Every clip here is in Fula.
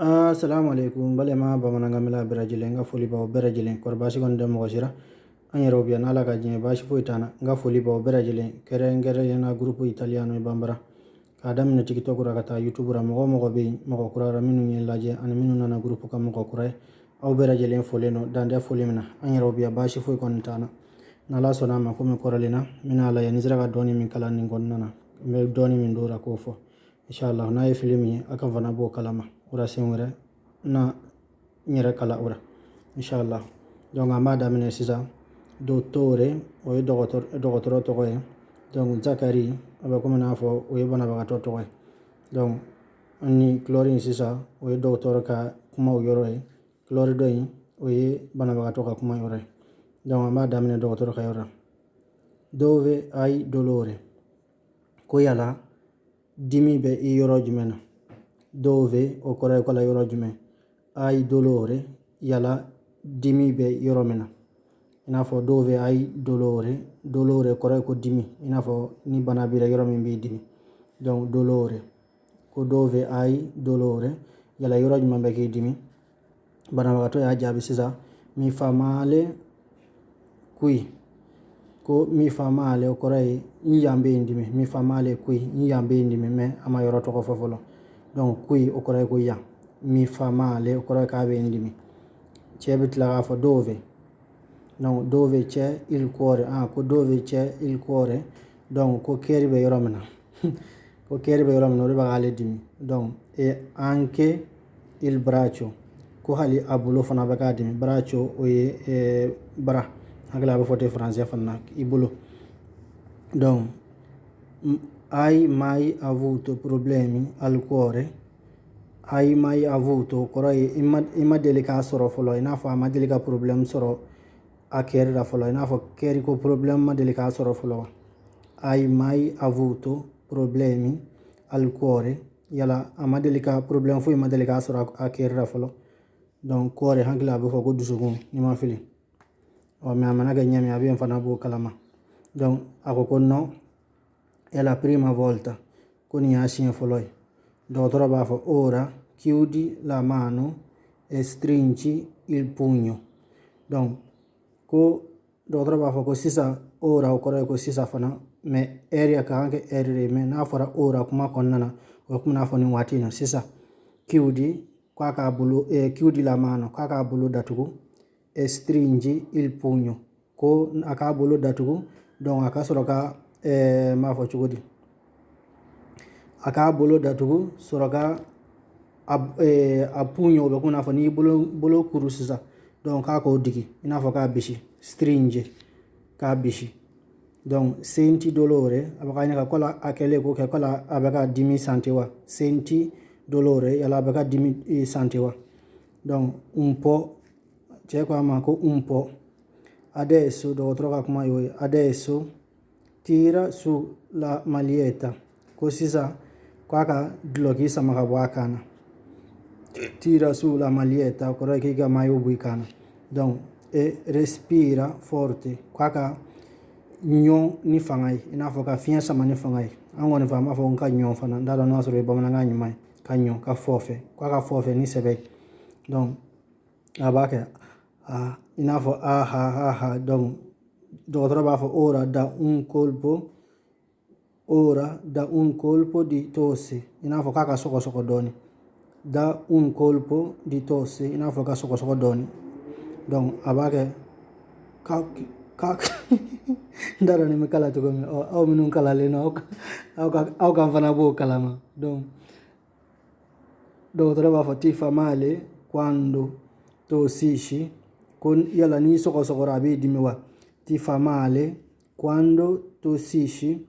Assalamu alaikum balema bamanangamila berajile nga foli bawo berajile kor basi gon dem mosira anyero biya nala ka jine basi fo itana nga foli bawo berajile kere ngere yana grupu italiano bambara kadam na tiktok ra kata youtube ra mogo be mogo kura ra minu nyen laje an minu nana grupu kam mogo kura aw berajile fole no dande foli mina anyero biya basi fo kon tana nala sona ma ko mi koralina mina la yanizra ga doni min kala ni gon nana me doni min dora ko fo inshallah na ye filmi akan fana bo kalama ura senwere na nyere kala ura inshallah donc amba damine sisa dottore o ye dogotoro togo ye donc zakari abe comme na fo o ye banabagatɔ togo ye donc ni chlorine sisa o ye dogotoro ka kuma yɔrɔ ye chlorine dɔ in o ye banabagatɔ ka kuma yɔrɔ ye donc amba damine dogotoro ka yɔrɔ dove hai dolore ko yala dimi bɛ i yɔrɔ jumɛn na dove o kɔrɔ ye ko la yɔrɔ jumɛn hai dolore yala dimi bɛ yɔrɔ min na i n'a fɔ dove hai dolore kɔrɔ ye ko dimi i n'a fɔ ni bana b'i la yɔrɔ min b'i dimi donc dolore ko dove hai dolore yala yɔrɔ jumɛn bɛ k'i dimi banabagatɔ y'a jaabi sisan mi fa male qui ko mi fa male o kɔrɔ ye n yan bɛ n dimi mi fa male qui n yan bɛ n dimi mais a ma yɔrɔ tɔgɔ fɔ fɔlɔ donc qui o kɔrɔ ye ko yan mi fa male o kɔrɔ ye k'a bɛ n dimi cɛ bɛ tila k'a fɔ dove donc dove c'è il cuore ko dove c'è il cuore donc ko kɛri bɛ yɔrɔ min na ko kɛri bɛ yɔrɔ min na o de b'ale dimi donc et anche il braccio ko hali a bolo fana bɛ k'a dimi braccio o ye bara hakili a bɛ fɔ ten français fana na i bolo donc hai mai avuto problemi al cuore hai mai avuto kɔrɔ ye i ma deli k'a sɔrɔ fɔlɔ i n'a fɔ a ma deli ka problème sɔrɔ a kɛri la fɔlɔ i n'a fɔ kɛri ko problème ma deli k'a sɔrɔ fɔlɔ wa hai mai avuto problemi al cuore yala a ma deli ka problème foyi ma deli k'a sɔrɔ a kɛri la fɔlɔ donc cuore hakili a bɛ fɔ ko dusukun ni ma fili mais a mana kɛ ɲɛmi a bɛ yen fana b'o kalama donc a ko non è la prima volta ko nin y'a siɲɛ fɔlɔ ye dɔgɔtɔrɔ b'a fɔ ora chiudi la mano e stringi il pugno donc ko dɔgɔtɔrɔ b'a fɔ ko sisan ora o kɔrɔ ye ko sisan fana mais ɛri a ka kan kɛ ɛri de mais n'a fɔra ora kuma kɔnɔna na o kuma n'a fɔ nin waati in na sisan chiudi k'a k'a bolo chiudi la mano k'a k'a bolo datugu e stringi il pugno ko a k'a bolo datugu donc a ka sɔrɔ ka m'a fɔ cogo di a k'a bolo datugu sɔrɔ ka a pugno o bɛ kuma n'a fɔ n'i bolo kuru sisan donc k'a k'o digi i n'a fɔ k'a bisi stringe k'a bisi donc senti dolore a bɛ ka ɲininka ko la a kɛlen k'o kɛ ko la a bɛ ka dimi santi wa senti dolore yala a bɛ ka dimi santi wa donc un po cɛ ko a ma ko un po adesso dɔgɔtɔrɔ ka kuma y'o ye adesso tira su la maglietta ko sisan k'a ka duloki sama ka bɔ a kan na tira su la maglietta o kɔrɔ ye k'i ka maillot bɔ i kan na donc e respira forte k'a ka ɲɔn ni fanga ye i n'a fɔ ka fiɲɛ sama ni fanga ye an kɔni fɛ an b'a fɔ n ka ɲɔn fana n t'a dɔn n'a sɔrɔ ye bamanankan ɲuman ye ka ɲɔn ka fɔfɛ k'a ka fɔfɛ ni sɛbɛ ye donc a b'a kɛ i n'a fɔ aha donc dɔgɔtɔrɔ b'a fɔ ora da un colpo di tosse i n'a fɔ k'a ka sɔgɔsɔgɔ dɔɔni da un colpo di tosse i n'a fɔ ka sɔgɔsɔgɔ dɔɔni donc a b'a kɛ ka n t'a dɔn ni n bɛ kala cogo min aw minnu kalalen no aw kan fana b'o kalama donc dɔgɔtɔrɔ b'a fɔ ti fa male quando tossisci ko yala n'i sɔgɔsɔgɔra a b'i dimi wa ti fa male quando tossisci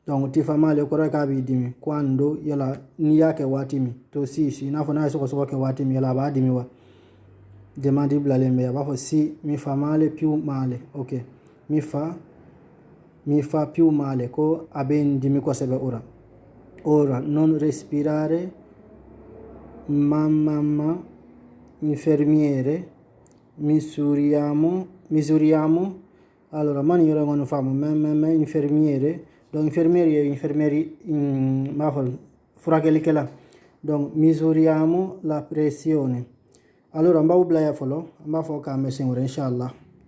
donc ti fa male kɔrɔ ye k'a b'i dimi quando yala n'i y'a kɛ waati min tossisci i n'a fɔ n'a ye sɔgɔsɔgɔ kɛ waati min yala a b'a dimi wa demandi bilalen bɛ a b'a fɔ si mi fa male più male ok mi fa più male ko a bɛ n dimi kosɛbɛ ora non respirare mamma infermiere misuriamo allora mani yɔrɔ kɔni faamu mais infirmiere donc infirmiere ye infirmieri m'a fɔ furakɛlikɛla Donc misuriamo la pressione. Allora, on va oublier follow, on va faire comme ça, Inch'Allah.